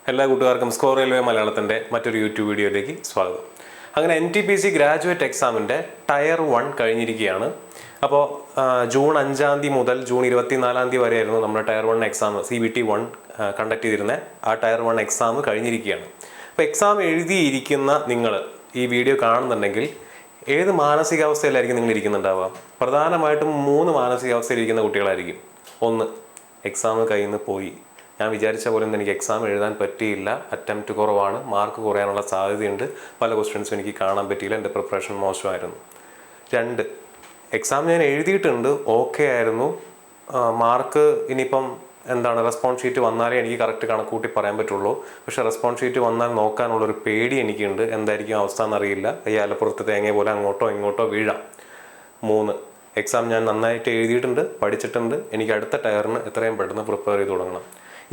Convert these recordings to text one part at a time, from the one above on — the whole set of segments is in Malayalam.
എല്ലാ കൂട്ടുകാർക്കും സ്കോർ റെയിൽവേ മലയാളത്തിൻ്റെ മറ്റൊരു യൂട്യൂബ് വീഡിയോയിലേക്ക് സ്വാഗതം. അങ്ങനെ NTPC ഗ്രാജുവേറ്റ് എക്സാമിൻ്റെ ടയർ 1 കഴിഞ്ഞിരിക്കുകയാണ്. അപ്പോൾ ജൂൺ 5 മുതൽ ജൂൺ 24 വരെയായിരുന്നു നമ്മുടെ ടയർ 1 എക്സാം CBT 1 കണ്ടക്ട് ചെയ്തിരുന്നത്. ആ ടയർ 1 എക്സാം കഴിഞ്ഞിരിക്കുകയാണ്. അപ്പോൾ എക്സാം എഴുതിയിരിക്കുന്ന നിങ്ങൾ ഈ വീഡിയോ കാണുന്നുണ്ടെങ്കിൽ ഏത് മാനസികാവസ്ഥയിലായിരിക്കും നിങ്ങൾ ഇരിക്കുന്നുണ്ടാവുക? പ്രധാനമായിട്ടും 3 മാനസികാവസ്ഥയിലിരിക്കുന്ന കുട്ടികളായിരിക്കും. ഒന്ന്, എക്സാം കയ്യിൽ നിന്ന് പോയി, ഞാൻ വിചാരിച്ച പോലെ ഒന്നും എനിക്ക് എക്സാം എഴുതാൻ പറ്റിയില്ല, അറ്റംപ്റ്റ് കുറവാണ്, മാർക്ക് കുറയാനുള്ള സാധ്യതയുണ്ട്, പല ക്വസ്റ്റ്യൻസും എനിക്ക് കാണാൻ പറ്റിയില്ല, എൻ്റെ പ്രിപ്പറേഷൻ മോശമായിരുന്നു. 2, എക്സാം ഞാൻ എഴുതിയിട്ടുണ്ട്, ഓക്കെ ആയിരുന്നു, മാർക്ക് ഇനിയിപ്പം എന്താണ് റെസ്പോൺസ് ഷീറ്റ് വന്നാലേ എനിക്ക് കറക്റ്റ് കണക്കൂട്ടി പറയാൻ പറ്റുള്ളൂ. പക്ഷേ റെസ്പോൺസ് ഷീറ്റ് വന്നാൽ നോക്കാനുള്ളൊരു പേടി എനിക്കുണ്ട്, എന്തായിരിക്കും അവസ്ഥ എന്നറിയില്ല, ഈ ആലപ്പുറത്ത് തേങ്ങ പോലെ അങ്ങോട്ടോ ഇങ്ങോട്ടോ വീഴാം. 3, എക്സാം ഞാൻ നന്നായിട്ട് എഴുതിയിട്ടുണ്ട്, പഠിച്ചിട്ടുണ്ട്, എനിക്ക് അടുത്ത ടയറിന് എത്രയും പെട്ടെന്ന് പ്രിപ്പയർ ചെയ്ത് തുടങ്ങണം.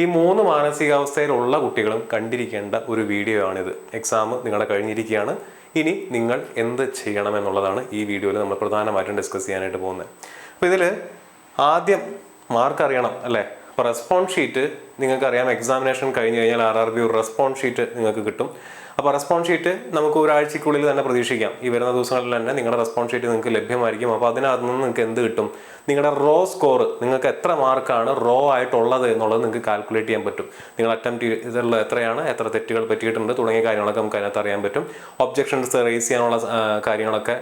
ഈ 3 മാനസികാവസ്ഥയിലുള്ള കുട്ടികളും കണ്ടിരിക്കേണ്ട ഒരു വീഡിയോ ആണിത്. എക്സാം നിങ്ങളെ കഴിഞ്ഞിരിക്കുകയാണ്, ഇനി നിങ്ങൾ എന്ത് ചെയ്യണമെന്നുള്ളതാണ് ഈ വീഡിയോയിൽ നമ്മൾ പ്രധാനമായിട്ടും ഡിസ്കസ് ചെയ്യാനായിട്ട് പോകുന്നത്. അപ്പോൾ ഇതിൽ ആദ്യം മാർക്ക് അറിയണം അല്ലേ? അപ്പോൾ റെസ്പോൺസ് ഷീറ്റ് നിങ്ങൾക്കറിയാം, എക്സാമിനേഷൻ കഴിഞ്ഞ് കഴിഞ്ഞാൽ RRB ഒരു റെസ്പോൺസ് ഷീറ്റ് നിങ്ങൾക്ക് കിട്ടും. അപ്പോൾ റെസ്പോൺസ് ഷീറ്റ് നമുക്ക് ഒരാഴ്ചക്കുള്ളിൽ തന്നെ പ്രതീക്ഷിക്കാം. ഈ വരുന്ന ദിവസങ്ങളിൽ തന്നെ നിങ്ങളുടെ റെസ്പോൺസ് ഷീറ്റ് നിങ്ങൾക്ക് ലഭ്യമായിരിക്കും. അപ്പോൾ അതിനകത്ത് നിന്ന് നിങ്ങൾക്ക് എന്ത് കിട്ടും? നിങ്ങളുടെ റോ സ്കോർ, നിങ്ങൾക്ക് എത്ര മാർക്കാണ് റോ ആയിട്ടുള്ളത് എന്നുള്ളത് നിങ്ങൾക്ക് കാൽക്കുലേറ്റ് ചെയ്യാൻ പറ്റും. നിങ്ങൾ അറ്റംപ്റ്റ് ചെയ്തിട്ടുള്ള എത്രയാണ്, എത്ര തെറ്റുകൾ പറ്റിയിട്ടുണ്ട് തുടങ്ങിയ കാര്യങ്ങളൊക്കെ നമുക്ക് അതിനകത്ത് അറിയാൻ പറ്റും. ഒബ്ജെക്ഷൻസ് റേസ് ചെയ്യാനുള്ള കാര്യങ്ങളൊക്കെ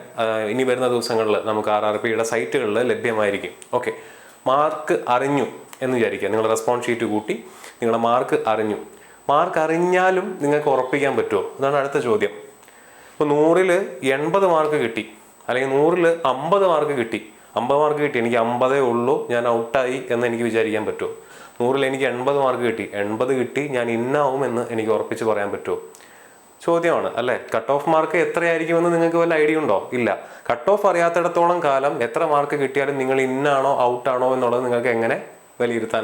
ഇനി വരുന്ന ദിവസങ്ങളിൽ നമുക്ക് RRBയുടെ സൈറ്റുകളിൽ ലഭ്യമായിരിക്കും. ഓക്കെ, മാർക്ക് അറിഞ്ഞു എന്ന് വിചാരിക്കുക. നിങ്ങൾ റെസ്പോൺസ് ഷീറ്റ് കൂട്ടി നിങ്ങളുടെ മാർക്ക് അറിഞ്ഞു. മാർക്ക് അറിഞ്ഞാലും നിങ്ങൾക്ക് ഉറപ്പിക്കാൻ പറ്റുമോ? അതാണ് അടുത്ത ചോദ്യം. ഇപ്പോൾ 100-ൽ 80 മാർക്ക് കിട്ടി, അല്ലെങ്കിൽ 100-ൽ 50 മാർക്ക് കിട്ടി. 50 മാർക്ക് കിട്ടി, എനിക്ക് 50 ഉള്ളൂ, ഞാൻ ഔട്ടായി എന്ന് എനിക്ക് വിചാരിക്കാൻ പറ്റുമോ? 100-ൽ എനിക്ക് 80 മാർക്ക് കിട്ടി, 80 കിട്ടി, ഞാൻ ഇന്നാവും എന്ന് എനിക്ക് ഉറപ്പിച്ച് പറയാൻ പറ്റുമോ? ചോദ്യമാണ് അല്ലേ? കട്ട് ഓഫ് മാർക്ക് എത്രയായിരിക്കുമെന്ന് നിങ്ങൾക്ക് വല്ല ഐഡിയ ഉണ്ടോ? ഇല്ല. കട്ട് ഓഫ് അറിയാത്തിടത്തോളം കാലം എത്ര മാർക്ക് കിട്ടിയാലും നിങ്ങൾ ഇന്നാണോ ഔട്ടാണോ എന്നുള്ളത് നിങ്ങൾക്ക് എങ്ങനെ വിലയിരുത്താൻ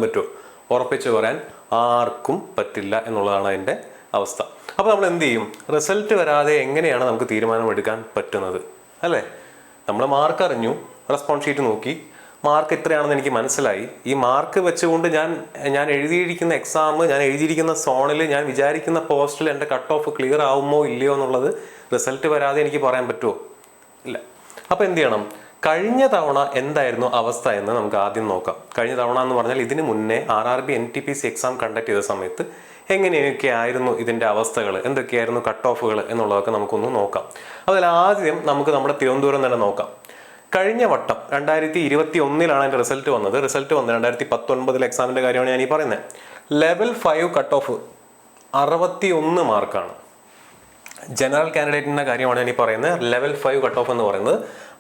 പറ്റുമോ? ഉറപ്പിച്ച് പറയാൻ ആർക്കും പറ്റില്ല എന്നുള്ളതാണ് അതിൻ്റെ അവസ്ഥ. അപ്പോൾ നമ്മൾ എന്ത് ചെയ്യും? റിസൾട്ട് വരാതെ എങ്ങനെയാണ് നമുക്ക് തീരുമാനമെടുക്കാൻ പറ്റുന്നത് അല്ലേ? നമ്മൾ മാർക്ക് അറിഞ്ഞു, റെസ്പോൺസ് ഷീറ്റ് നോക്കി, മാർക്ക് എത്രയാണെന്ന് എനിക്ക് മനസ്സിലായി. ഈ മാർക്ക് വെച്ചുകൊണ്ട് ഞാൻ എഴുതിയിരിക്കുന്ന എക്സാം, ഞാൻ എഴുതിയിരിക്കുന്ന സോണിൽ, ഞാൻ വിചാരിക്കുന്ന പോസ്റ്റിൽ എൻ്റെ കട്ട് ഓഫ് ക്ലിയർ ആവുമോ ഇല്ലയോ എന്നുള്ളത് റിസൾട്ട് വരാതെ എനിക്ക് പറയാൻ പറ്റുമോ? ഇല്ല. അപ്പോൾ എന്ത് ചെയ്യണം? കഴിഞ്ഞ തവണ എന്തായിരുന്നു അവസ്ഥ എന്ന് നമുക്ക് ആദ്യം നോക്കാം. കഴിഞ്ഞ തവണ എന്ന് പറഞ്ഞാൽ ഇതിന് മുന്നേ RRB NTPC എക്സാം കണ്ടക്ട് ചെയ്ത സമയത്ത് എങ്ങനെയൊക്കെ ആയിരുന്നു ഇതിൻ്റെ അവസ്ഥകൾ, എന്തൊക്കെയായിരുന്നു കട്ട് ഓഫുകൾ എന്നുള്ളതൊക്കെ നമുക്കൊന്ന് നോക്കാം. അതിൽ ആദ്യം നമുക്ക് നമ്മുടെ തിരുവനന്തപുരം തന്നെ നോക്കാം. കഴിഞ്ഞ വട്ടം 2021-ലാണ് അതിൻ്റെ റിസൾട്ട് വന്നത്. 2019 എക്സാമിൻ്റെ കാര്യമാണ് ഞാൻ ഈ പറയുന്നത്. ലെവൽ 5 കട്ട് ഓഫ് 61 മാർക്കാണ്. ജനറൽ കാൻഡിഡേറ്റിൻ്റെ കാര്യമാണ് ഞാൻ ഈ പറയുന്നത്. ലെവൽ 5 കട്ട് ഓഫ് എന്ന് പറയുന്നത്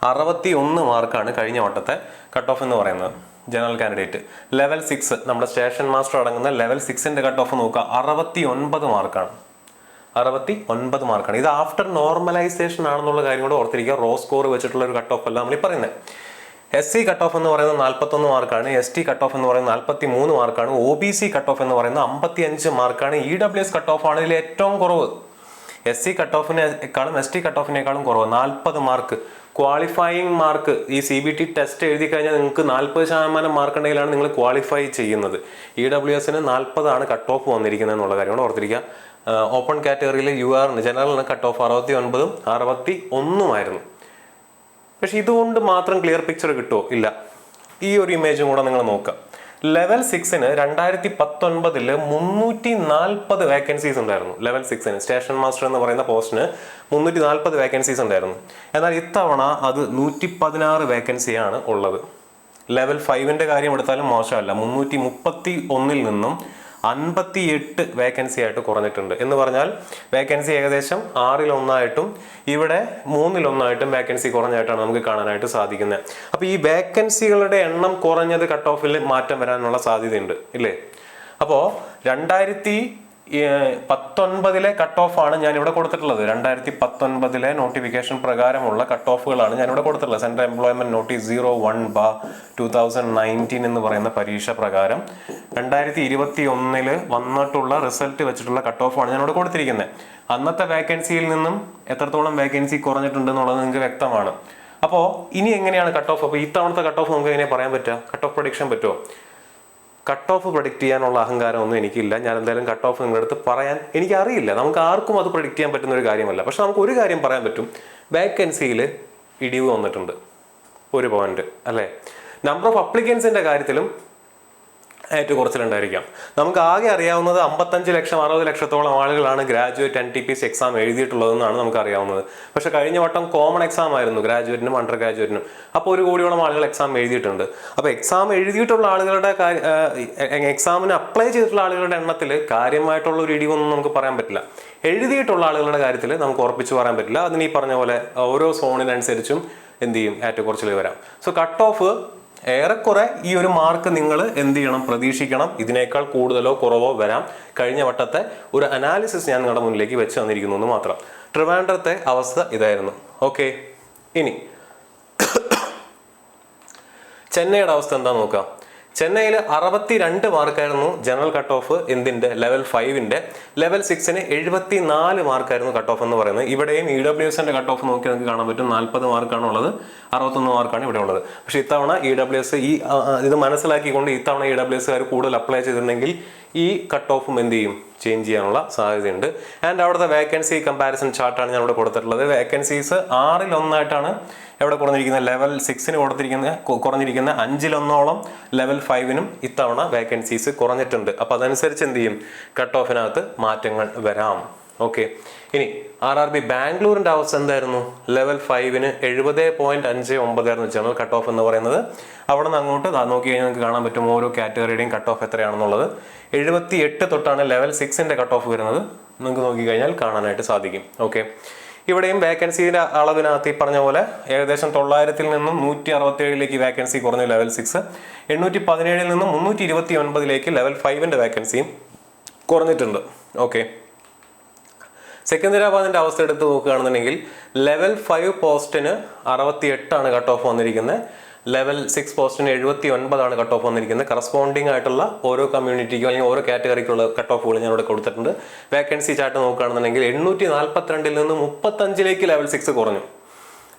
61 മാർക്കാണ് കഴിഞ്ഞ വട്ടത്തെ കട്ട് ഓഫ് എന്ന് പറയുന്നത്. ജനറൽ കാൻഡിഡേറ്റ് ലെവൽ 6, നമ്മുടെ സ്റ്റേഷൻ മാസ്റ്റർ അടങ്ങുന്ന ലെവൽ 6-ന്റെ കട്ട് ഓഫ് നോക്കുക, 69 മാർക്കാണ്. 69 മാർക്കാണ്. ഇത് ആഫ്റ്റർ നോർമലൈസേഷൻ ആണെന്നുള്ള കാര്യം കൂടെ ഓർത്തിരിക്കുക. റോ സ്കോർ വെച്ചിട്ടുള്ള ഒരു കട്ട് ഓഫ് അല്ല നമ്മൾ ഈ പറയുന്നത്. SC കട്ട് ഓഫ് എന്ന് പറയുന്നത് 41 മാർക്കാണ്. ST കട്ട് ഓഫ് എന്ന് പറയുന്നത് 43 മാർക്കാണ്. OBC കട്ട് ഓഫ് എന്ന് പറയുന്നത് 55 മാർക്കാണ്. EWS കട്ട് ഓഫ് ആണ് ഇതിൽ ഏറ്റവും കുറവ്. SC കട്ട് ഓഫിനേക്കാളും ST കട്ട് ഓഫിനേക്കാളും കുറവ്, 40 മാർക്ക്. ക്വാളിഫയിങ് മാർക്ക്, ഈ CBT ടെസ്റ്റ് എഴുതി കഴിഞ്ഞാൽ നിങ്ങൾക്ക് 40% മാർക്ക് ഉണ്ടെങ്കിലാണ് നിങ്ങൾ ക്വാളിഫൈ ചെയ്യുന്നത്. EWSന് 40 കട്ട് ഓഫ് വന്നിരിക്കുന്നത് എന്നുള്ള കാര്യമാണ് ഓർത്തിരിക്കുക. ഓപ്പൺ കാറ്റഗറിയിൽ UR ജനറലിന് കട്ട് ഓഫ് 69-ഉം 61-ഉമായിരുന്നു. പക്ഷെ ഇതുകൊണ്ട് മാത്രം ക്ലിയർ പിക്ചർ കിട്ടുമോ? ഇല്ല. ഈ ഒരു ഇമേജും കൂടെ നിങ്ങൾ നോക്കുക. ലെവൽ 6-ന് 2019 340 വേക്കൻസീസ് ഉണ്ടായിരുന്നു. ലെവൽ 6-ന് സ്റ്റേഷൻ മാസ്റ്റർ എന്ന് പറയുന്ന പോസ്റ്റിന് 340 വേക്കൻസീസ് ഉണ്ടായിരുന്നു. എന്നാൽ ഇത്തവണ അത് 116 വേക്കൻസിയാണ് ഉള്ളത്. ലെവൽ 5-ന്റെ കാര്യം എടുത്താലും മോശമല്ല, 331-ൽ നിന്നും 58 വേക്കൻസി ആയിട്ട് കുറഞ്ഞിട്ടുണ്ട്. എന്ന് പറഞ്ഞാൽ വേക്കൻസി ഏകദേശം 6-1 ഇവിടെ 3-1 വേക്കൻസി കുറഞ്ഞായിട്ടാണ് നമുക്ക് കാണാനായിട്ട് സാധിക്കുന്നത്. അപ്പോൾ ഈ വേക്കൻസികളുടെ എണ്ണം കുറഞ്ഞത് കട്ട് ഓഫിൽ മാറ്റം വരാനുള്ള സാധ്യതയുണ്ട് ഇല്ലേ? അപ്പോൾ 2019 കട്ട് ഓഫാണ് ഞാൻ ഇവിടെ കൊടുത്തിട്ടുള്ളത്. 2019 നോട്ടിഫിക്കേഷൻ പ്രകാരമുള്ള കട്ട് ഓഫുകളാണ് ഞാൻ ഇവിടെ കൊടുത്തിട്ടുള്ളത്. സെൻട്രൽ എംപ്ലോയ്മെന്റ് നോട്ടീസ് 01/2019 എന്ന് പറയുന്ന പരീക്ഷ പ്രകാരം 2021 വന്നിട്ടുള്ള റിസൾട്ട് വെച്ചിട്ടുള്ള കട്ട് ഓഫാണ് ഞാൻ ഇവിടെ കൊടുത്തിരിക്കുന്നത്. അന്നത്തെ വേക്കൻസിയിൽ നിന്നും എത്രത്തോളം വേക്കൻസി കുറഞ്ഞിട്ടുണ്ടെന്നുള്ളത് നിങ്ങൾക്ക് വ്യക്തമാണ്. അപ്പോൾ ഇനി എങ്ങനെയാണ് കട്ട് ഓഫ്? അപ്പോൾ ഇത്തവണത്തെ കട്ട് ഓഫ് നമുക്ക് എങ്ങനെ പറയാൻ പറ്റുക? കട്ട് ഓഫ് പ്രഡിക്ഷൻ പറ്റുമോ? കട്ട് ഓഫ് പ്രഡിക്റ്റ് ചെയ്യാനുള്ള അഹങ്കാരമൊന്നും എനിക്കില്ല. ഞാൻ എന്തായാലും കട്ട് ഓഫ് നിങ്ങളുടെ അടുത്ത് പറയാൻ എനിക്കറിയില്ല. നമുക്ക് ആർക്കും അത് പ്രഡിക്റ്റ് ചെയ്യാൻ പറ്റുന്ന ഒരു കാര്യമല്ല. പക്ഷെ നമുക്ക് ഒരു കാര്യം പറയാൻ പറ്റും, വേക്കൻസിയിൽ ഇടിവ് വന്നിട്ടുണ്ട് 1 പോയിന്റ് അല്ലേ. നമ്പർ ഓഫ് അപ്ലിക്കൻസിൻ്റെ കാര്യത്തിലും ഏറ്റക്കുറച്ചിലുണ്ടായിരിക്കാം. നമുക്ക് ആകെ അറിയാവുന്നത് 55 ലക്ഷം 60 ലക്ഷത്തോളം ആളുകളാണ് ഗ്രാജുവേറ്റ് NTPC എക്സാം എഴുതിയിട്ടുള്ളതെന്നാണ് നമുക്ക് അറിയാവുന്നത്. പക്ഷെ കഴിഞ്ഞ വട്ടം കോമൺ എക്സാം ആയിരുന്നു ഗ്രാജുവേറ്റിനും അണ്ടർ ഗ്രാജുവേറ്റിനും. അപ്പോൾ 1 കോടിയോളം ആളുകൾ എക്സാം എഴുതിയിട്ടുണ്ട്. അപ്പോൾ എക്സാം എഴുതിയിട്ടുള്ള ആളുകളുടെ എക്സാമിന് അപ്ലൈ ചെയ്തിട്ടുള്ള ആളുകളുടെ എണ്ണത്തിൽ കാര്യമായിട്ടുള്ള ഒരു ഇടിവൊന്നും നമുക്ക് പറയാൻ പറ്റില്ല. എഴുതിയിട്ടുള്ള ആളുകളുടെ കാര്യത്തിൽ നമുക്ക് ഉറപ്പിച്ച് പറയാൻ പറ്റില്ല. അതിന് ഈ പറഞ്ഞ പോലെ ഓരോ സോണിനനുസരിച്ചും എന്ത് ചെയ്യും, ഏറ്റക്കുറച്ചിൽ വരാം. സോ കട്ട് ഓഫ് ഏറെക്കുറെ ഈ ഒരു മാർക്ക് നിങ്ങൾ എന്ത് ചെയ്യണം, പ്രതീക്ഷിക്കണം. ഇതിനേക്കാൾ കൂടുതലോ കുറവോ വരാം. കഴിഞ്ഞ വട്ടത്തെ ഒരു അനാലിസിസ് ഞാൻ നിങ്ങളുടെ മുന്നിലേക്ക് വെച്ച് തന്നിരിക്കുന്നു എന്ന് മാത്രം. ട്രിവാൻഡ്രത്തെ അവസ്ഥ ഇതായിരുന്നു. ഓക്കെ, ഇനി ചെന്നൈയുടെ അവസ്ഥ എന്താ നോക്കാം. ചെന്നൈയിൽ 62 മാർക്കായിരുന്നു ജനറൽ കട്ട് ഓഫ് എന്തിൻ്റെ, ലെവൽ 5ൻ്റെ. ലെവൽ 6ന് 74 മാർക്കായിരുന്നു കട്ട് ഓഫ് എന്ന് പറയുന്നത്. ഇവിടെയും EWSന്റെ കട്ട് ഓഫ് നോക്കി നമുക്ക് കാണാൻ പറ്റും, 40 മാർക്കാണ് ഉള്ളത്, 61 മാർക്കാണ് ഇവിടെ ഉള്ളത്. പക്ഷെ ഇത്തവണ EWS ഇത് മനസ്സിലാക്കിക്കൊണ്ട് ഇത്തവണ EWSകാർ കൂടുതൽ അപ്ലൈ ചെയ്തിട്ടുണ്ടെങ്കിൽ ഈ കട്ട് ഓഫും എന്ത് ചെയ്യും, ചേഞ്ച് ചെയ്യാനുള്ള സാധ്യതയുണ്ട്. ആൻഡ് അവിടുത്തെ വേക്കൻസി കമ്പാരിസൺ ചാർട്ടാണ് ഞാൻ ഇവിടെ കൊടുത്തിട്ടുള്ളത്. വേക്കൻസീസ് 6-1 എവിടെ കുറഞ്ഞിരിക്കുന്നത്, ലെവൽ 6ന് കുറഞ്ഞിരിക്കുന്ന 5-1 ലെവൽ 5നും ഇത്തവണ വേക്കൻസീസ് കുറഞ്ഞിട്ടുണ്ട്. അപ്പോൾ അതനുസരിച്ച് എന്ത് ചെയ്യും, കട്ട് ഓഫിനകത്ത് മാറ്റങ്ങൾ വരാം. ഓക്കെ, ഇനി RRB ബാംഗ്ലൂരിൻ്റെ അവസ്ഥ എന്തായിരുന്നു, ലെവൽ 5ന് 70.59 ആയിരുന്നു ജനറൽ കട്ട് ഓഫ് എന്ന് പറയുന്നത്. അവിടെ നിന്ന് അങ്ങോട്ട് നോക്കി കഴിഞ്ഞാൽ നിങ്ങൾക്ക് കാണാൻ പറ്റും ഓരോ കാറ്റഗറിയുടെയും കട്ട് ഓഫ് എത്രയാണെന്നുള്ളത്. 78 തൊട്ടാണ് ലെവൽ 6ൻ്റെ കട്ട് ഓഫ് വരുന്നത്. നിങ്ങൾക്ക് നോക്കിക്കഴിഞ്ഞാൽ കാണാനായിട്ട് സാധിക്കും. ഓക്കെ, ഇവിടെയും വേക്കൻസിയുടെ അളവിനകത്ത് ഈ പറഞ്ഞ പോലെ ഏകദേശം 900-ൽ നിന്നും 167-ലേക്ക് വേക്കൻസി കുറഞ്ഞു ലെവൽ 6. 817-ൽ നിന്നും 329-ലേക്ക് ലെവൽ 5ൻ്റെ വേക്കൻസിയും കുറഞ്ഞിട്ടുണ്ട്. ഓക്കെ, സെക്കന്ദരാബാദിൻ്റെ അവസ്ഥ എടുത്ത് നോക്കുകയാണെന്നുണ്ടെങ്കിൽ ലെവൽ 5 പോസ്റ്റിന് 68 കട്ട് ഓഫ് വന്നിരിക്കുന്നത്. ലെവൽ 6 പോസ്റ്റിന് 79 കട്ട് ഓഫ് വന്നിരിക്കുന്നത്. കറസ്പോണ്ടിങ് ആയിട്ടുള്ള ഓരോ കമ്മ്യൂണിറ്റിക്കും അല്ലെങ്കിൽ ഓരോ കാറ്റഗറിക്കുള്ള കട്ട് ഓഫുകൾ ഞാൻ ഇവിടെ കൊടുത്തിട്ടുണ്ട്. വേക്കൻസി ചാർട്ട് നോക്കുകയാണെന്നുണ്ടെങ്കിൽ 842-ൽ നിന്ന് 35-ലേക്ക് ലെവൽ 6 കുറഞ്ഞു.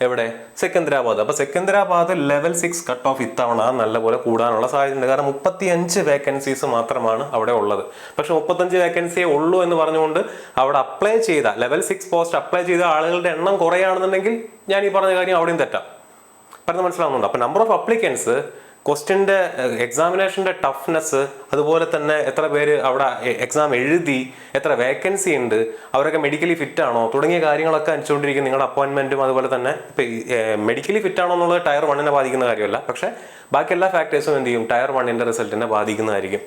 എവിടെ, സെക്കന്ദരാബാദ്. അപ്പോൾ സെക്കന്ദരാബാദ് ലെവൽ 6 കട്ട് ഓഫ് ഇത്തവണ നല്ലപോലെ കൂടാനുള്ള സാധ്യതയുണ്ട്. കാരണം 35 വേക്കൻസീസ് മാത്രമാണ് അവിടെ ഉള്ളത്. പക്ഷെ 35 വേക്കൻസിയേ ഉള്ളൂ എന്ന് പറഞ്ഞുകൊണ്ട് അവിടെ അപ്ലൈ ചെയ്ത ലെവൽ 6 പോസ്റ്റ് അപ്ലൈ ചെയ്ത ആളുകളുടെ എണ്ണം കുറയാണെന്നുണ്ടെങ്കിൽ ഞാൻ ഈ പറഞ്ഞ കാര്യം അവിടെയും തെറ്റാം. പറഞ്ഞ് മനസ്സിലാവുന്നുണ്ട്. അപ്പോൾ നമ്പർ ഓഫ് അപ്ലിക്കൻസ്, ക്വസ്റ്റ്യൻ്റെ എക്സാമിനേഷൻ്റെ ടഫ്നെസ്, അതുപോലെ തന്നെ എത്ര പേര് അവിടെ എക്സാം എഴുതി, എത്ര വേക്കൻസി ഉണ്ട്, അവരൊക്കെ മെഡിക്കലി ഫിറ്റ് ആണോ തുടങ്ങിയ കാര്യങ്ങളൊക്കെ അനുസരിച്ചുകൊണ്ടിരിക്കും നിങ്ങളുടെ അപ്പോയിൻമെൻറ്റും. അതുപോലെ തന്നെ ഇപ്പോൾ മെഡിക്കലി ഫിറ്റ് ആണോ എന്നുള്ളത് ടയർ 1നെ ബാധിക്കുന്ന കാര്യമല്ല. പക്ഷേ ബാക്കി എല്ലാ ഫാക്ടേഴ്സും എന്ത് ചെയ്യും, ടയർ 1ൻ്റെ റിസൾട്ടിനെ ബാധിക്കുന്നതായിരിക്കും.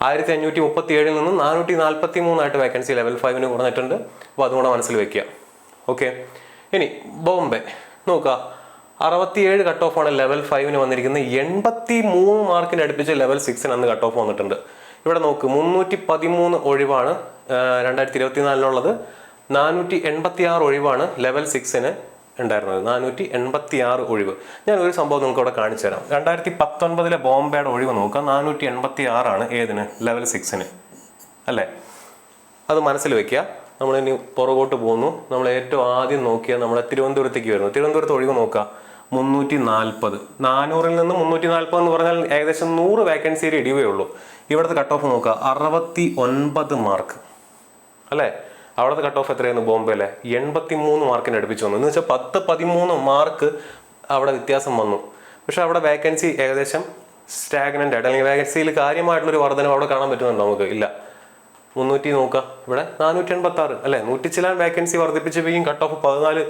1537-ൽ നിന്ന് 443 വേക്കൻസി ലെവൽ 5ന് കുറഞ്ഞിട്ടുണ്ട്. അപ്പോൾ അതുകൂടെ മനസ്സിൽ വെക്കുക. ഓക്കെ, ഇനി ബോംബെ നോക്കുക. 67 കട്ട് ഓഫാണ് ലെവൽ 5ന് വന്നിരിക്കുന്നത്. 83 മാർക്കിന് അടുപ്പിച്ച് ലെവൽ 6ന് അന്ന് കട്ട് ഓഫ് വന്നിട്ടുണ്ട്. ഇവിടെ നോക്ക്, 313 ഒഴിവാണ് 2024-നുള്ളത്. 486 ഒഴിവാണ് ലെവൽ 6ന് ഉണ്ടായിരുന്നത്. 486 ഒഴിവ്. ഞാൻ ഒരു സംഭവം നിങ്ങൾക്ക് ഇവിടെ കാണിച്ചു തരാം. 2019-ലെ ബോംബെയുടെ ഒഴിവ് നോക്കുക, 486 ഏതിന്, ലെവൽ 6ന് അല്ലേ. അത് മനസ്സിൽ വെക്കുക. നമ്മളിനി പുറകോട്ട് പോകുന്നു. നമ്മൾ ഏറ്റവും ആദ്യം നോക്കിയാൽ നമ്മുടെ തിരുവനന്തപുരത്തേക്ക് വരുന്നു. തിരുവനന്തപുരത്ത് ഒഴിവ് നോക്കുക, 340. 400-ൽ നിന്ന് 340 എന്ന് പറഞ്ഞാൽ ഏകദേശം 100 വേക്കൻസിയുടെ ഇടിവേ ഉള്ളൂ. ഇവിടുത്തെ കട്ട് ഓഫ് നോക്കുക, 69 മാർക്ക് അല്ലേ. അവിടുത്തെ കട്ട് ഓഫ് എത്രയായിരുന്നു ബോംബെയിലെ, 83 മാർക്കിന് അടുപ്പിച്ച് വന്നു. എന്ന് വെച്ചാൽ 10-13 മാർക്ക് അവിടെ വ്യത്യാസം വന്നു. പക്ഷെ അവിടെ വേക്കൻസി ഏകദേശം സ്റ്റാഗ്നൻ്റ് ആയിട്ട്, അല്ലെങ്കിൽ വേക്കൻസിയിൽ കാര്യമായിട്ടുള്ളൊരു വർധനം അവിടെ കാണാൻ പറ്റുന്നുണ്ടോ, നമുക്ക് ഇല്ല. 300 നോക്കുക, ഇവിടെ 486 അല്ലേ. 100 ചില വേക്കൻസി വർദ്ധിപ്പിച്ചപ്പോഴേക്കും കട്ട് ഓഫ് 14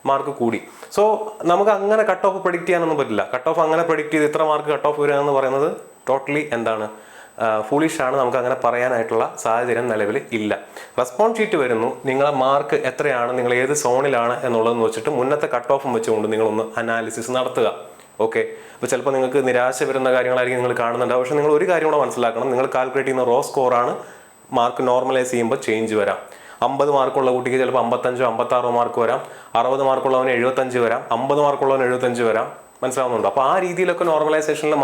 മാർക്ക് കൂടി. സോ നമുക്ക് അങ്ങനെ കട്ട് ഓഫ് പ്രഡിക്റ്റ് ചെയ്യാനൊന്നും പറ്റില്ല. കട്ട് ഓഫ് അങ്ങനെ പ്രഡിക്റ്റ് ചെയ്ത് ഇത്ര മാർക്ക് കട്ട് ഓഫ് വരിക എന്ന് പറയുന്നത് ടോട്ടലി എന്താണ്, ഫൂളിഷ് ആണ്. നമുക്ക് അങ്ങനെ പറയാനായിട്ടുള്ള സാഹചര്യം നിലവിൽ ഇല്ല. റെസ്പോൺസ് ഷീറ്റ് വരുന്നു, നിങ്ങളെ മാർക്ക് എത്രയാണ്, നിങ്ങൾ ഏത് സോണിലാണ് എന്നുള്ളതെന്ന് വെച്ചിട്ട് മുന്നത്തെ കട്ട് ഓഫും വെച്ചുകൊണ്ട് നിങ്ങളൊന്ന് അനാലിസിസ് നടത്തുക. ഓക്കെ, അപ്പോൾ ചിലപ്പോൾ നിങ്ങൾക്ക് നിരാശ വരുന്ന കാര്യങ്ങളായിരിക്കും നിങ്ങൾ കാണുന്നുണ്ടാവും. പക്ഷേ നിങ്ങൾ ഒരു കാര്യം കൂടെ മനസ്സിലാക്കണം, നിങ്ങൾ കാൽക്കുലേറ്റ് ചെയ്യുന്ന റോ സ്കോറാണ്. മാർക്ക് നോർമലൈസ് ചെയ്യുമ്പോൾ ചേഞ്ച് വരാം. 50 മാർക്കുള്ള കുട്ടിക്ക് ചിലപ്പോൾ 55-56 മാർക്ക് വരാം. 60 മാർക്കുള്ളവന് 75 വരാം. 50 മാർക്കുള്ളവന് 75 വരാം. മനസ്സിലാവുന്നുണ്ടോ? അപ്പോൾ ആ രീതിയിലൊക്കെ നോർമലൈസേഷനിൽ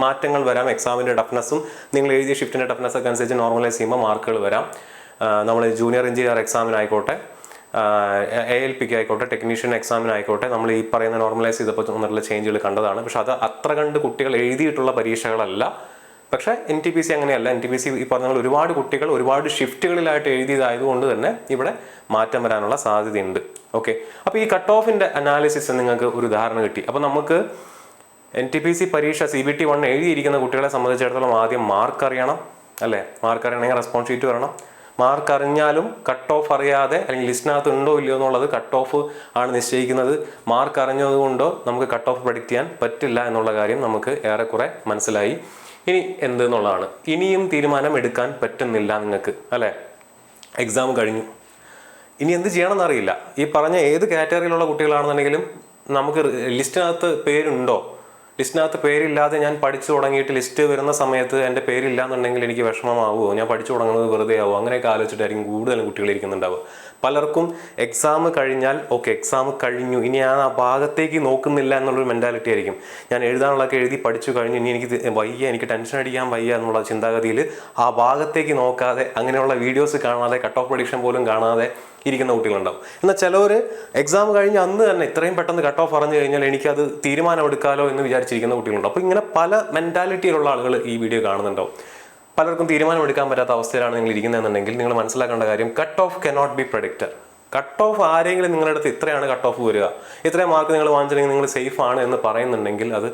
മാറ്റങ്ങൾ വരാം. എക്സാമിൻ്റെ ടഫ്നെസ്സും നിങ്ങൾ എഴുതിയ ഷിഫ്റ്റിൻ്റെ ടഫ്നെസ്സൊക്കെ അനുസരിച്ച് നോർമലൈസ് ചെയ്യുമ്പോൾ മാർക്കുകൾ വരാം. നമ്മൾ ജൂനിയർ എഞ്ചിനീയർ എക്സാമിനായിക്കോട്ടെ, ALPക്ക് ആയിക്കോട്ടെ, ടെക്നീഷ്യൻ എക്സാമിനായിക്കോട്ടെ, നമ്മൾ ഈ പറയുന്ന നോർമലൈസ് ചെയ്തപ്പോൾ വന്നിട്ടുള്ള ചേഞ്ചുകൾ കണ്ടതാണ്. പക്ഷെ അത് അത്ര കണ്ട് കുട്ടികൾ എഴുതിയിട്ടുള്ള പരീക്ഷകളല്ല പക്ഷേ NTPC അങ്ങനെയല്ല. NTPC ഈ പറഞ്ഞ പോലെ ഒരുപാട് കുട്ടികൾ ഒരുപാട് ഷിഫ്റ്റുകളിലായിട്ട് എഴുതിയതായതുകൊണ്ട് തന്നെ ഇവിടെ മാറ്റം വരാനുള്ള സാധ്യതയുണ്ട്. ഓക്കെ, അപ്പോൾ ഈ കട്ട് ഓഫിൻ്റെ അനാലിസിസ് നിങ്ങൾക്ക് ഒരു ധാരണ കിട്ടി. അപ്പോൾ നമുക്ക് NTPC പരീക്ഷ CBT 1 എഴുതിയിരിക്കുന്ന കുട്ടികളെ സംബന്ധിച്ചിടത്തോളം ആദ്യം മാർക്ക് അറിയണം, അല്ലേ? മാർക്ക് അറിയണമെങ്കിൽ റെസ്പോൺസ് ഷീറ്റ് വരണം. മാർക്ക് അറിഞ്ഞാലും കട്ട് ഓഫ് അറിയാതെ, അല്ലെങ്കിൽ ലിസ്റ്റിനകത്ത് ഉണ്ടോ ഇല്ലയോ എന്നുള്ളത് കട്ട് ഓഫ് ആണ് നിശ്ചയിക്കുന്നത്. മാർക്ക് അറിഞ്ഞതുകൊണ്ടോ നമുക്ക് കട്ട് ഓഫ് പ്രഡിക്റ്റ് ചെയ്യാൻ പറ്റില്ല എന്നുള്ള കാര്യം നമുക്ക് ഏറെക്കുറെ മനസ്സിലായി. ഇനി എന്തെന്നുള്ളതാണ്, ഇനിയും തീരുമാനം എടുക്കാൻ പറ്റുന്നില്ല നിങ്ങൾക്ക്, അല്ലേ? എക്സാം കഴിഞ്ഞു, ഇനി എന്ത് ചെയ്യണം എന്നറിയില്ല. ഈ പറഞ്ഞ ഏത് കാറ്റഗറിയിലുള്ള കുട്ടികളാണെന്നുണ്ടെങ്കിലും നമുക്ക് ലിസ്റ്റിനകത്ത് പേരുണ്ടോ, ലിസ്റ്റിനകത്ത് പേരില്ലാതെ ഞാൻ പഠിച്ചു തുടങ്ങിയിട്ട് ലിസ്റ്റ് വരുന്ന സമയത്ത് എൻ്റെ പേരില്ല എന്നുണ്ടെങ്കിൽ എനിക്ക് വിഷമമാവുമോ, ഞാൻ പഠിച്ചു തുടങ്ങുന്നത് വെറുതെ ആവുമോ, അങ്ങനെയൊക്കെ ആലോചിച്ചിട്ടായിരിക്കും കൂടുതലും കുട്ടികൾ ഇരിക്കുന്നുണ്ടാവുക. പലർക്കും എക്സാം കഴിഞ്ഞാൽ ഓക്കെ എക്സാം കഴിഞ്ഞു, ഇനി ഞാൻ ആ ഭാഗത്തേക്ക് നോക്കുന്നില്ല എന്നുള്ളൊരു മെൻറ്റാലിറ്റി ആയിരിക്കും. ഞാൻ എഴുതാനുള്ളതൊക്കെ എഴുതി പഠിച്ചു കഴിഞ്ഞു, ഇനി എനിക്ക് വയ്യ, എനിക്ക് ടെൻഷൻ അടിക്കാൻ വയ്യ എന്നുള്ള ചിന്താഗതിയിൽ ആ ഭാഗത്തേക്ക് നോക്കാതെ, അങ്ങനെയുള്ള വീഡിയോസ് കാണാതെ, കട്ട് ഓഫ് പ്രഡിക്ഷൻ പോലും കാണാതെ ഇരിക്കുന്ന കുട്ടികളുണ്ടാവും. എന്നാൽ ചിലവർ എക്സാം കഴിഞ്ഞ് അന്ന് തന്നെ ഇത്രയും പെട്ടെന്ന് കട്ട് ഓഫ് പറഞ്ഞു കഴിഞ്ഞാൽ എനിക്കത് തീരുമാനമെടുക്കാമല്ലോ എന്ന് വിചാരിച്ചിരിക്കുന്ന കുട്ടികളുണ്ടാവും. അപ്പോൾ ഇങ്ങനെ പല മെൻറ്റാലിറ്റിയിലുള്ള ആളുകൾ ഈ വീഡിയോ കാണുന്നുണ്ടാവും. പലർക്കും തീരുമാനമെടുക്കാൻ പറ്റാത്ത അവസ്ഥയിലാണ് നിങ്ങൾ ഇരിക്കുന്നതെന്നുണ്ടെങ്കിൽ നിങ്ങൾ മനസ്സിലാക്കേണ്ട കാര്യം, cut off cannot be predicted. Cut off ആരെങ്കിലും നിങ്ങളുടെ അടുത്ത് ഇത്രയാണ് കട്ട് ഓഫ് വരിക, ഇത്രയും മാർക്ക് നിങ്ങൾ വാങ്ങിച്ചില്ലെങ്കിൽ നിങ്ങൾ സേഫ് ആണ് എന്ന് പറയുന്നുണ്ടെങ്കിൽ അത്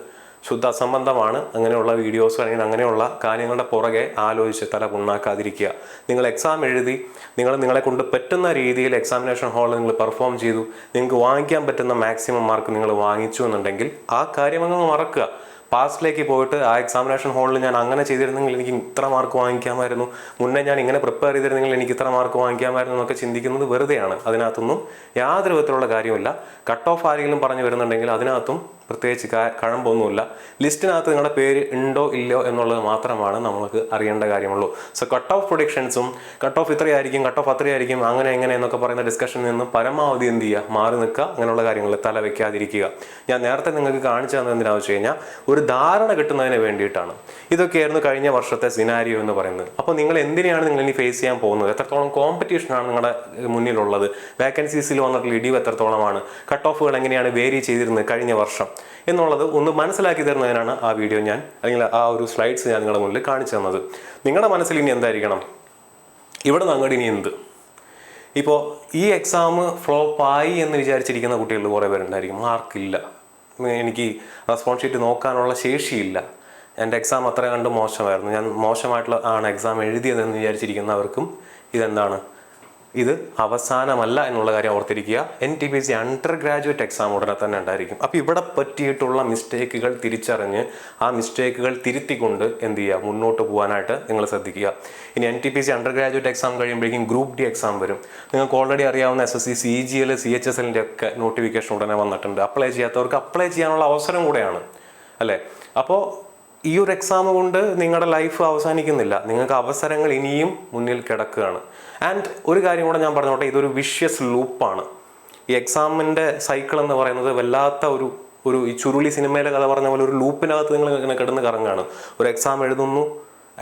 ശുദ്ധ അസംബന്ധമാണ്. അങ്ങനെയുള്ള വീഡിയോസ് അല്ലെങ്കിൽ അങ്ങനെയുള്ള കാര്യങ്ങളുടെ പുറകെ ആലോചിച്ച് തല പുണ്ണാക്കാതിരിക്കുക. നിങ്ങൾ എക്സാം എഴുതി, നിങ്ങളെ കൊണ്ട് പറ്റുന്ന രീതിയിൽ എക്സാമിനേഷൻ ഹാളിൽ നിങ്ങൾ പെർഫോം ചെയ്തു, നിങ്ങൾക്ക് വാങ്ങിക്കാൻ പറ്റുന്ന മാക്സിമം മാർക്ക് നിങ്ങൾ വാങ്ങിച്ചു എന്നുണ്ടെങ്കിൽ ആ കാര്യമൊന്നും മറക്കുക. പാസ്റ്റിലേക്ക് പോയിട്ട് ആ എക്സാമിനേഷൻ ഹാളിൽ ഞാൻ അങ്ങനെ ചെയ്തിരുന്നെങ്കിൽ എനിക്ക് ഇത്ര മാർക്ക് വാങ്ങിക്കാമായിരുന്നു, മുന്നേ ഞാൻ ഇങ്ങനെ പ്രിപ്പയർ ചെയ്തിരുന്നെങ്കിൽ എനിക്ക് ഇത്ര മാർക്ക് വാങ്ങിക്കാമായിരുന്നു എന്നൊക്കെ ചിന്തിക്കുന്നത് വെറുതെയാണ്. അതിനകത്തൊന്നും യാതൊരു വിധത്തിലുള്ള കാര്യമില്ല. കട്ട് ഓഫ് ആരെങ്കിലും പറഞ്ഞു വരുന്നുണ്ടെങ്കിൽ അതിനകത്തും പ്രത്യേകിച്ച് കഴമ്പൊന്നുമില്ല. ലിസ്റ്റിനകത്ത് നിങ്ങളുടെ പേര് ഉണ്ടോ ഇല്ലയോ എന്നുള്ളത് മാത്രമാണ് നമുക്ക് അറിയേണ്ട കാര്യമുള്ളൂ. സോ കട്ട് ഓഫ് പ്രൊഡിക്ഷൻസും കട്ട് ഓഫ് ഇത്രയായിരിക്കും, കട്ട് ഓഫ് അത്രയായിരിക്കും, അങ്ങനെ എങ്ങനെ എന്നൊക്കെ പറയുന്ന ഡിസ്കഷനിൽ നിന്നും പരമാവധി എന്ത് ചെയ്യുക, മാറി നിൽക്കുക. അങ്ങനെയുള്ള കാര്യങ്ങളിൽ തല വെക്കാതിരിക്കുക. ഞാൻ നേരത്തെ നിങ്ങൾക്ക് കാണിച്ചു തന്നത് എന്തിനാണെന്ന് വെച്ച് കഴിഞ്ഞാൽ ഒരു ധാരണ കിട്ടുന്നതിന് വേണ്ടിയിട്ടാണ്. ഇതൊക്കെയായിരുന്നു കഴിഞ്ഞ വർഷത്തെ സിനാരിയോ എന്ന് പറയുന്നത്. അപ്പോൾ നിങ്ങൾ എന്തിനാണ് നിങ്ങൾ ഇനി ഫേസ് ചെയ്യാൻ പോകുന്നത്, എത്രത്തോളം കോമ്പറ്റീഷനാണ് നിങ്ങളുടെ മുന്നിലുള്ളത്, വേക്കൻസീസിൽ വന്നിട്ടുള്ള ഇടിവ് എത്രത്തോളമാണ്, കട്ട് ഓഫുകൾ എങ്ങനെയാണ് വേരി ചെയ്തിരുന്നത് കഴിഞ്ഞ വർഷം എന്നുള്ളത് ഒന്ന് മനസ്സിലാക്കി തരുന്നതിനാണ് ആ വീഡിയോ ഞാൻ, അല്ലെങ്കിൽ ആ ഒരു സ്ലൈഡ്സ് ഞാൻ നിങ്ങളുടെ മുന്നിൽ കാണിച്ചു തന്നത്. നിങ്ങളുടെ മനസ്സിൽ ഇനി എന്തായിരിക്കണം, ഇവിടെ നിന്ന് അങ്ങോട്ട് ഇനി എന്ത്. ഇപ്പോൾ ഈ എക്സാം ഫ്ലോപ്പായി എന്ന് വിചാരിച്ചിരിക്കുന്ന കുട്ടികൾ കുറേ പേരുണ്ടായിരിക്കും. മാർക്കില്ല, എനിക്ക് റെസ്പോൺസ് ഷീറ്റ് നോക്കാനുള്ള ശേഷിയില്ല, എൻ്റെ എക്സാം അത്ര കണ്ട് മോശമായിരുന്നു, ഞാൻ മോശമായിട്ടുള്ള ആണ് എക്സാം എഴുതിയതെന്ന് വിചാരിച്ചിരിക്കുന്നവർക്കും ഇതെന്താണ്, ഇത് അവസാനമല്ല എന്നുള്ള കാര്യം ഓർത്തിരിക്കുക. NTPC അണ്ടർ ഗ്രാജുവേറ്റ് എക്സാം ഉടനെ തന്നെ ഉണ്ടായിരിക്കും. അപ്പോൾ ഇവിടെ പറ്റിയിട്ടുള്ള മിസ്റ്റേക്കുകൾ തിരിച്ചറിഞ്ഞ് ആ മിസ്റ്റേക്കുകൾ തിരുത്തിക്കൊണ്ട് എന്ത് ചെയ്യുക, മുന്നോട്ട് പോകാനായിട്ട് നിങ്ങൾ ശ്രദ്ധിക്കുക. ഇനി NTPC അണ്ടർ ഗ്രാജുവേറ്റ് എക്സാം കഴിയുമ്പോഴേക്കും ഗ്രൂപ്പ് ഡി എക്സാം വരും. നിങ്ങൾക്ക് ഓൾറെഡി അറിയാവുന്ന SSC, CGL, CHSL ഒക്കെ നോട്ടിഫിക്കേഷൻ ഉടനെ വന്നിട്ടുണ്ട്. അപ്ലൈ ചെയ്യാത്തവർക്ക് അപ്ലൈ ചെയ്യാനുള്ള അവസരം കൂടെയാണ്, അല്ലേ? അപ്പോൾ ഈ ഒരു എക്സാം കൊണ്ട് നിങ്ങളുടെ ലൈഫ് അവസാനിക്കുന്നില്ല, നിങ്ങൾക്ക് അവസരങ്ങൾ ഇനിയും മുന്നിൽ കിടക്കുകയാണ്. ആൻഡ് ഒരു കാര്യം കൂടെ ഞാൻ പറഞ്ഞോട്ടെ, ഇതൊരു വിഷ്യസ് ലൂപ്പാണ്. ഈ എക്സാമിൻ്റെ സൈക്കിൾ എന്ന് പറയുന്നത് വല്ലാത്ത ഒരു ഈ ചുരുളി സിനിമയിലെ കഥ പറഞ്ഞ പോലെ ഒരു ലൂപ്പിനകത്ത് നിങ്ങൾ ഇങ്ങനെ കിടന്ന് കറങ്ങുകയാണ്. ഒരു എക്സാം എഴുതുന്നു,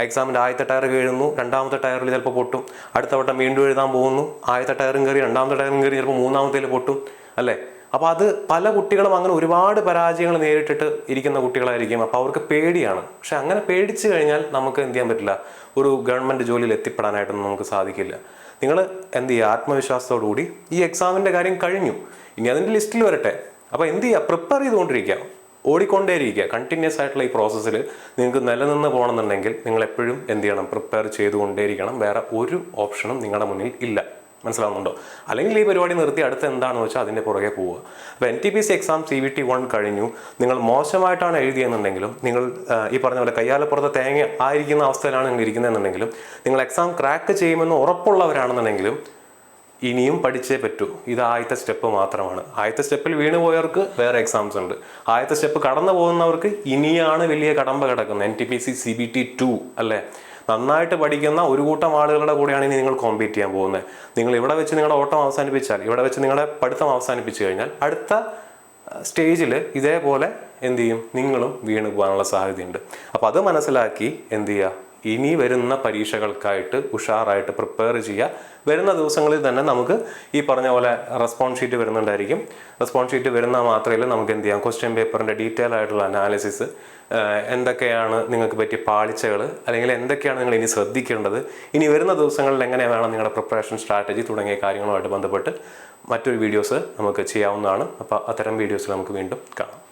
എക്സാമിൻ്റെ ആദ്യത്തെ ടയർ വീഴുന്നു, രണ്ടാമത്തെ ടയറിൽ ചിലപ്പോൾ പൊട്ടും, അടുത്ത വട്ടം വീണ്ടും എഴുതാൻ പോകുന്നു, ആദ്യത്തെ ടയറും കയറി, രണ്ടാമത്തെ ടയറും കയറി, ചിലപ്പോൾ മൂന്നാമത്തേൽ പൊട്ടും, അല്ലേ? അപ്പോൾ അത് പല കുട്ടികളും അങ്ങനെ ഒരുപാട് പരാജയങ്ങൾ നേരിട്ടിട്ട് ഇരിക്കുന്ന കുട്ടികളായിരിക്കും. അപ്പോൾ അവർക്ക് പേടിയാണ്. പക്ഷെ അങ്ങനെ പേടിച്ചു കഴിഞ്ഞാൽ നമുക്ക് എന്ത് ചെയ്യാൻ പറ്റില്ല, ഒരു ഗവൺമെൻറ് ജോലിയിൽ എത്തിപ്പെടാനായിട്ടൊന്നും നമുക്ക് സാധിക്കില്ല. നിങ്ങൾ എന്ത് ചെയ്യുക, ആത്മവിശ്വാസത്തോടു കൂടി ഈ എക്സാമിൻ്റെ കാര്യം കഴിഞ്ഞു, ഇനി അതിൻ്റെ ലിസ്റ്റിൽ വരട്ടെ. അപ്പോൾ എന്ത് ചെയ്യുക, പ്രിപ്പയർ ചെയ്തുകൊണ്ടിരിക്കുക, ഓടിക്കൊണ്ടേയിരിക്കുക. കണ്ടിന്യൂസ് ആയിട്ടുള്ള ഈ പ്രോസസ്സിൽ നിങ്ങൾക്ക് നിലനിന്ന് പോകണമെന്നുണ്ടെങ്കിൽ നിങ്ങൾ എപ്പോഴും എന്ത് ചെയ്യണം, പ്രിപ്പയർ ചെയ്തുകൊണ്ടേയിരിക്കണം. വേറെ ഒരു ഓപ്ഷനും നിങ്ങളുടെ മുന്നിൽ ഇല്ല. മനസ്സിലാവുന്നുണ്ടോ? അല്ലെങ്കിൽ ഈ പരിപാടി നിർത്തി അടുത്ത് എന്താണെന്ന് വെച്ചാൽ അതിൻ്റെ പുറകെ പോവുക. അപ്പോൾ NTPC എക്സാം CBT 1 കഴിഞ്ഞു, നിങ്ങൾ മോശമായിട്ടാണ് എഴുതിയെന്നുണ്ടെങ്കിലും, നിങ്ങൾ ഈ പറഞ്ഞ പോലെ കയ്യാലപ്പുറത്തെ തേങ്ങ ആയിരിക്കുന്ന അവസ്ഥയിലാണ് നിങ്ങൾ ഇരിക്കുന്നതെന്നുണ്ടെങ്കിലും, നിങ്ങൾ എക്സാം ക്രാക്ക് ചെയ്യുമെന്ന് ഉറപ്പുള്ളവരാണെന്നുണ്ടെങ്കിലും ഇനിയും പഠിച്ചേ പറ്റൂ. ഇത് ആദ്യത്തെ സ്റ്റെപ്പ് മാത്രമാണ്. ആദ്യത്തെ സ്റ്റെപ്പിൽ വീണ് പോയവർക്ക് വേറെ എക്സാംസ് ഉണ്ട്. ആദ്യത്തെ സ്റ്റെപ്പ് കടന്നു പോകുന്നവർക്ക് ഇനിയാണ് വലിയ കടമ്പ കിടക്കുന്നത്. NTPC CBT 2 അല്ലേ? നന്നായിട്ട് പഠിക്കുന്ന ഒരു കൂട്ടം ആളുകളുടെ കൂടെയാണ് ഇനി നിങ്ങൾ കോമ്പീറ്റ് ചെയ്യാൻ പോകുന്നത്. നിങ്ങൾ ഇവിടെ വെച്ച് നിങ്ങളുടെ ഓട്ടം അവസാനിപ്പിച്ചാൽ, ഇവിടെ വെച്ച് നിങ്ങളുടെ പഠിത്തം അവസാനിപ്പിച്ചു കഴിഞ്ഞാൽ അടുത്ത സ്റ്റേജിൽ ഇതേപോലെ എന്ത് ചെയ്യും, നിങ്ങളും വീണ് പോകാനുള്ള സാധ്യതയുണ്ട്. അപ്പോൾ അത് മനസ്സിലാക്കി എന്ത് ചെയ്യുക, ഇനി വരുന്ന പരീക്ഷകൾക്കായിട്ട് ഉഷാറായിട്ട് പ്രിപ്പയർ ചെയ്യുക. വരുന്ന ദിവസങ്ങളിൽ തന്നെ നമുക്ക് ഈ പറഞ്ഞ പോലെ റെസ്പോൺസ് ഷീറ്റ് വരുന്നുണ്ടായിരിക്കും. റെസ്പോൺസ് ഷീറ്റ് വരുന്നാൽ മാത്രമേ നമുക്ക് എന്ത് ചെയ്യാം, ക്വസ്റ്റ്യൻ പേപ്പറിൻ്റെ ഡീറ്റെയിൽ ആയിട്ടുള്ള അനാലിസിസ്, എന്തൊക്കെയാണ് നിങ്ങൾക്ക് പറ്റിയ പാളിച്ചകൾ, അല്ലെങ്കിൽ എന്തൊക്കെയാണ് നിങ്ങൾ ഇനി ശ്രദ്ധിക്കേണ്ടത്, ഇനി വരുന്ന ദിവസങ്ങളിൽ എങ്ങനെ വേണം നിങ്ങളുടെ പ്രിപ്പറേഷൻ സ്ട്രാറ്റജി തുടങ്ങിയ കാര്യങ്ങളുമായിട്ട് ബന്ധപ്പെട്ട് മറ്റൊരു വീഡിയോസ് നമുക്ക് ചെയ്യാവുന്നതാണ്. അപ്പോൾ അത്തരം വീഡിയോസ് നമുക്ക് വീണ്ടും കാണാം.